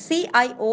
CIO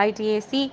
ITAC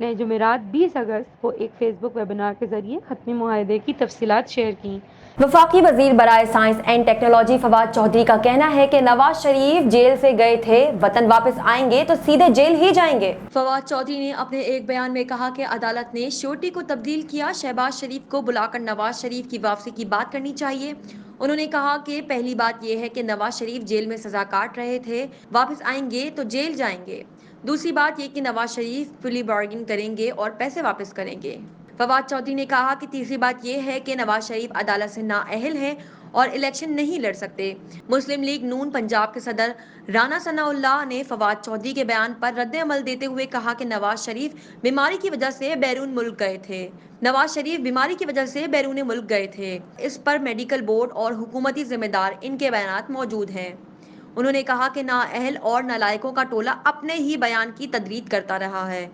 نے جمعرات 20 اگست کو ایک فیس بک ویبینار کے ذریعے حتمی معاہدے کی تفصیلات شیئر کیں۔ وفاقی وزیر برائے science and technology Fawad Chaudhry کا کہنا ہے کہ نواز شریف جیل سے گئے تھے، وطن واپس آئیں گے تو سیدھے جیل ہی جائیں گے۔ فواد چودھری نے اپنے ایک بیان میں کہا کہ عدالت نے شیورٹی کو تبدیل کیا، شہباز شریف کو بلا کر نواز شریف کی واپسی کی بات کرنی چاہیے۔ انہوں نے کہا کہ پہلی بات یہ ہے کہ نواز شریف جیل میں سزا کاٹ رہے تھے، واپس آئیں گے تو جیل جائیں گے۔ دوسری بات یہ کہ نواز شریف پلی بارگن کریں گے اور پیسے واپس کریں گے۔ فواد چودھری نے کہا کہ تیسری بات یہ ہے کہ نواز شریف عدالت سے نااہل ہیں اور الیکشن نہیں لڑ سکتے۔ مسلم لیگ نون پنجاب کے صدر رانا ثناء اللہ نے فواد چودھری کے بیان پر رد عمل دیتے ہوئے کہا کہ نواز شریف بیماری کی وجہ سے بیرون ملک گئے تھے۔ نواز شریف بیماری کی وجہ سے بیرون ملک گئے تھے، اس پر میڈیکل بورڈ اور حکومتی ذمہ دار ان کے بیانات موجود ہیں۔ انہوں نے کہا کہ نااہل اور نالائقوں کا ٹولہ اپنے ہی بیان کی تردید کرتا رہا ہے۔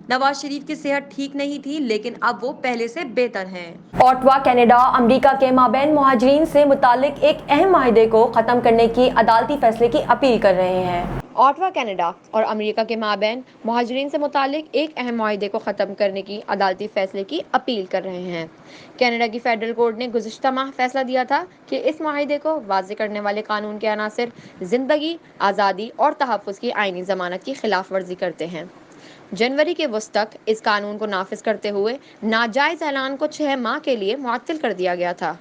نواز شریف کی صحت ٹھیک نہیں تھی لیکن اب وہ پہلے سے بہتر ہیں۔ اوٹوا کینیڈا امریکہ کے مابین مہاجرین سے متعلق ایک اہم معاہدے کو ختم کرنے کی عدالتی فیصلے کی اپیل کر رہے ہیں۔ اوٹوا کینیڈا اور امریکہ کے مابین مہاجرین سے متعلق ایک اہم معاہدے کو ختم کرنے کی عدالتی فیصلے کی اپیل کر رہے ہیں۔ کینیڈا کی فیڈرل کورٹ نے گزشتہ ماہ فیصلہ دیا تھا کہ اس معاہدے کو واضح کرنے والے قانون کے عناصر زندگی، آزادی اور تحفظ کی آئینی ضمانت کی خلاف ورزی کرتے ہیں۔ جنوری کے وسط تک اس قانون کو نافذ کرتے ہوئے ناجائز اعلان کو 6 ماہ کے لیے معطل کر دیا گیا تھا۔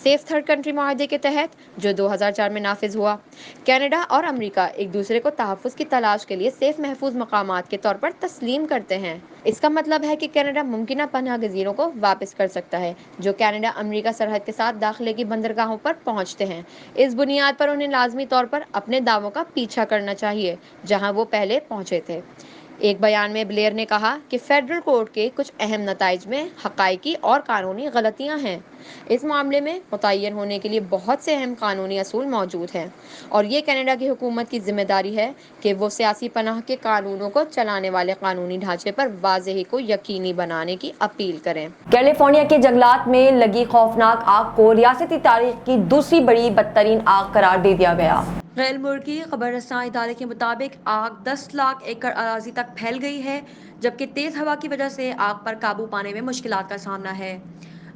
سیف تھرڈ کنٹری معاہدے کے تحت جو 2004 میں نافذ ہوا، کینیڈا اور امریکہ ایک دوسرے کو تحفظ کی تلاش کے لیے سیف محفوظ مقامات کے طور پر تسلیم کرتے ہیں۔ اس کا مطلب ہے کہ کینیڈا ممکنہ پناہ گزینوں کو واپس کر سکتا ہے جو کینیڈا امریکہ سرحد کے ساتھ داخلے کی بندرگاہوں پر پہنچتے ہیں۔ اس بنیاد پر انہیں لازمی طور پر اپنے دعووں کا پیچھا کرنا چاہیے جہاں وہ پہلے پہنچے تھے۔ ایک بیان میں بلیئر نے کہا کہ فیڈرل کورٹ کے کچھ اہم نتائج میں حقائقی اور قانونی غلطیاں ہیں۔ اس معاملے میں متعین ہونے کے لیے بہت سے اہم قانونی اصول موجود ہیں اور یہ کینیڈا کی حکومت کی ذمہ داری ہے کہ وہ سیاسی پناہ کے قانونوں کو چلانے والے قانونی ڈھانچے پر واضحی کو یقینی بنانے کی اپیل کریں۔ کیلیفورنیا کے جنگلات میں لگی خوفناک آگ کو ریاستی تاریخ کی دوسری بڑی بدترین آگ قرار دے دیا گیا۔ غیر ملکی خبر رساں ادارے کے مطابق آگ 10 لاکھ ایکڑ اراضی تک پھیل گئی ہے، جبکہ تیز ہوا کی وجہ سے آگ پر قابو پانے میں مشکلات کا سامنا ہے۔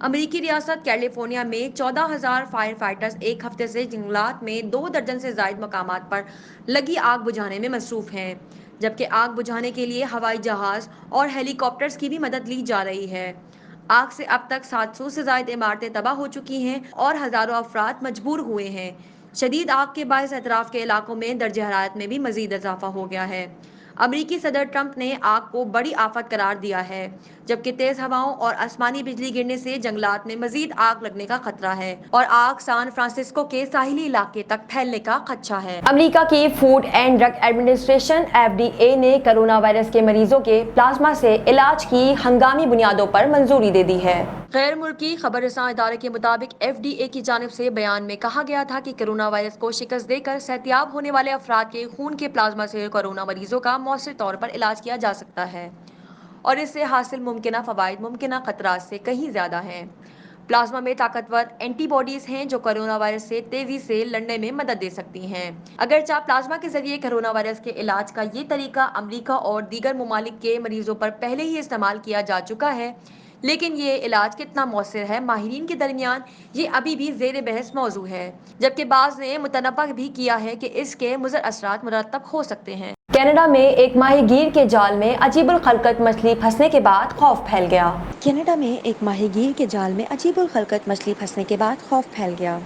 امریکی ریاست کیلیفورنیا میں 14,000 فائر فائٹرز ایک ہفتے سے جنگلات میں 2 درجن سے زائد مقامات پر لگی آگ بجھانے میں مصروف ہیں، جبکہ آگ بجھانے کے لیے ہوائی جہاز اور ہیلی کاپٹرز کی بھی مدد لی جا رہی ہے۔ آگ سے اب تک 700 سے زائد عمارتیں تباہ ہو چکی ہیں اور ہزاروں افراد مجبور ہوئے ہیں۔ شدید آگ کے باعث اطراف کے علاقوں میں درجہ حرارت میں بھی مزید اضافہ ہو گیا ہے۔ امریکی صدر ٹرمپ نے آگ کو بڑی آفت قرار دیا ہے، جبکہ تیز ہواؤں اور آسمانی بجلی گرنے سے جنگلات میں مزید آگ لگنے کا خطرہ ہے اور آگ سان فرانسسکو کے ساحلی علاقے تک پھیلنے کا خدشہ ہے۔ امریکہ کی food and drug administration FDA نے کرونا وائرس کے مریضوں کے پلازما سے علاج کی ہنگامی بنیادوں پر منظوری دے دی ہے۔ غیر ملکی خبر رساں ادارے کے مطابق FDA کی جانب سے بیان میں کہا گیا تھا کہ کرونا وائرس کو شکست دے کر صحت یاب ہونے والے افراد کے خون کے پلازما سے کورونا مریضوں کا مؤثر طور پر علاج کیا جا سکتا ہے اور اس سے حاصل ممکنہ فوائد ممکنہ خطرات سے کہیں زیادہ ہیں۔ پلازما میں طاقتور اینٹی باڈیز ہیں جو کرونا وائرس سے تیزی سے لڑنے میں مدد دے سکتی ہیں۔ اگرچہ پلازما کے ذریعے کرونا وائرس کے علاج کا یہ طریقہ امریکہ اور دیگر ممالک کے مریضوں پر پہلے ہی استعمال کیا جا چکا ہے، لیکن یہ علاج کتنا مؤثر ہے ماہرین کے درمیان یہ ابھی بھی زیر بحث موضوع ہے، جبکہ بعض نے متنبہ بھی کیا ہے کہ اس کے مضر اثرات مرتب ہو سکتے ہیں۔ کینیڈا میں ایک ماہی گیر کے جال میں عجیب الخلقت مچھلی پھنسنے کے بعد خوف پھیل گیا۔ کینیڈا میں ایک ماہی گیر کے جال میں عجیب الخلقت مچھلی پھنسنے کے بعد خوف پھیل گیا۔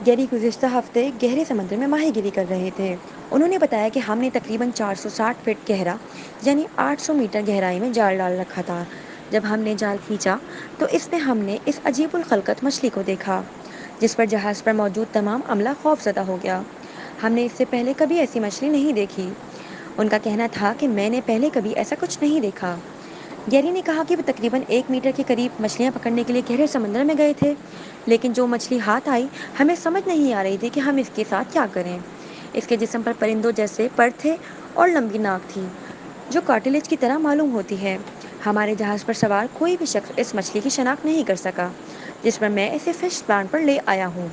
گیری گزشتہ ہفتے گہرے سمندر میں ماہی گیری کر رہے تھے۔ انہوں نے بتایا کہ ہم نے تقریباً 460 فٹ گہرا یعنی 800 میٹر گہرائی میں جال ڈال رکھا تھا۔ جب ہم نے جال کھینچا تو اس میں ہم نے اس عجیب الخلقت مچھلی کو دیکھا، جس پر جہاز پر موجود تمام عملہ خوف زدہ ہو گیا۔ ہم نے اس سے پہلے کبھی ایسی مچھلی نہیں دیکھی۔ ان کا کہنا تھا کہ میں نے پہلے کبھی ایسا کچھ نہیں دیکھا۔ گیری نے کہا کہ وہ تقریباً 1 میٹر کے قریب مچھلیاں پکڑنے کے لیے گہرے سمندر میں گئے تھے، لیکن جو مچھلی ہاتھ آئی ہمیں سمجھ نہیں آ رہی تھی کہ ہم اس کے ساتھ کیا کریں۔ اس کے جسم پر پرندوں جیسے پر تھے اور لمبی ناک تھی جو کارٹلیج کی طرح معلوم ہوتی ہے۔ ہمارے جہاز پر سوار کوئی بھی شخص اس مچھلی کی شناخت نہیں کر سکا، جس پر میں اسے فش پلانٹ پر لے آیا ہوں،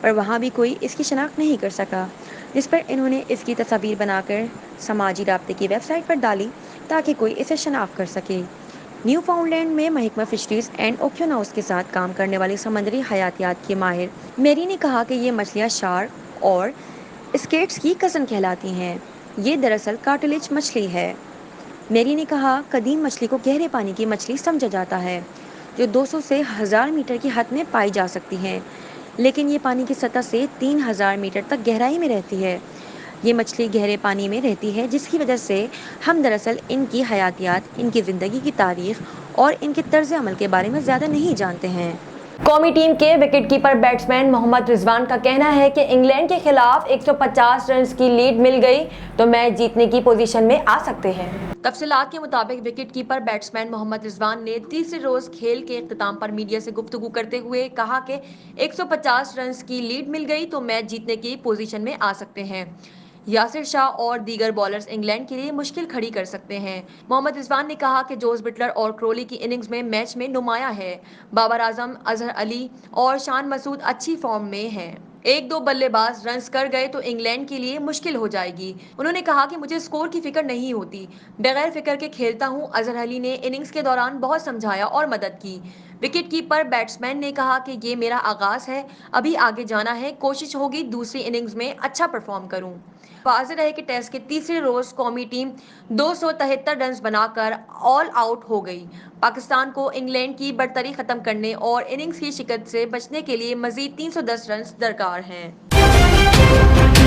پر وہاں بھی کوئی اس کی شناخت نہیں کر سکا، جس پر انہوں نے اس کی تصاویر بنا کر سماجی رابطے کی ویب سائٹ پر ڈالی تاکہ کوئی اسے شناخت کر سکے۔ نیو فاؤنڈ لینڈ میں محکمہ فشریز اینڈ اوکیونوس کے ساتھ کام کرنے والی سمندری حیاتیات کی ماہر میری نے کہا کہ یہ مچھلیاں شارک اور اسکیٹس کی کزن کہلاتی ہیں۔ یہ دراصل کارٹلیج مچھلی ہے۔ میری نے کہا قدیم مچھلی کو گہرے پانی کی مچھلی سمجھا جاتا ہے جو 200 سے 1000 میٹر کی حد میں پائی جا سکتی ہیں، لیکن یہ پانی کی سطح سے 3000 میٹر تک گہرائی میں رہتی ہے۔ یہ مچھلی گہرے پانی میں رہتی ہے جس کی وجہ سے ہم دراصل ان کی حیاتیات، ان کی زندگی کی تاریخ اور ان کے طرز عمل کے بارے میں زیادہ نہیں جانتے ہیں۔ قومی ٹیم کے وکٹ کیپر بیٹسمین محمد رضوان کا کہنا ہے کہ انگلینڈ کے خلاف 150 رنز کی لیڈ مل گئی تو میچ جیتنے کی پوزیشن میں آ سکتے ہیں۔ تفصیلات کے مطابق وکٹ کیپر بیٹسمین محمد رضوان نے تیسرے روز کھیل کے اختتام پر میڈیا سے گفتگو کرتے ہوئے کہا کہ 150 رنز کی لیڈ مل گئی تو میچ جیتنے کی پوزیشن میں آ سکتے ہیں۔ یاسر شاہ اور دیگر بالرز انگلینڈ کے لیے مشکل کھڑی کر سکتے ہیں۔ محمد رضوان نے کہا کہ جوز بٹلر اور کرولی کی اننگز میں میچ میں نمایاں ہے۔ بابر اعظم، اظہر علی اور شان مسعود اچھی فارم میں ہیں۔ ایک دو بلے باز رنز کر گئے تو انگلینڈ کے لیے مشکل ہو جائے گی۔ انہوں نے کہا کہ مجھے سکور کی فکر نہیں ہوتی، بغیر فکر کے کھیلتا ہوں۔ اظہر علی نے اننگز کے دوران بہت سمجھایا اور مدد کی۔ وکٹ کیپر بیٹسمین نے کہا کہ یہ میرا آغاز ہے، ابھی آگے جانا ہے، کوشش ہوگی دوسری اننگز میں اچھا پرفارم کروں۔ واضح ہے کہ ٹیسٹ کے تیسرے روز قومی ٹیم 273 رنز بنا کر آل آؤٹ ہو گئی۔ پاکستان کو انگلینڈ کی برتری ختم کرنے اور اننگز کی شکست سے بچنے کے لیے مزید 310 رنز درکار ہیں۔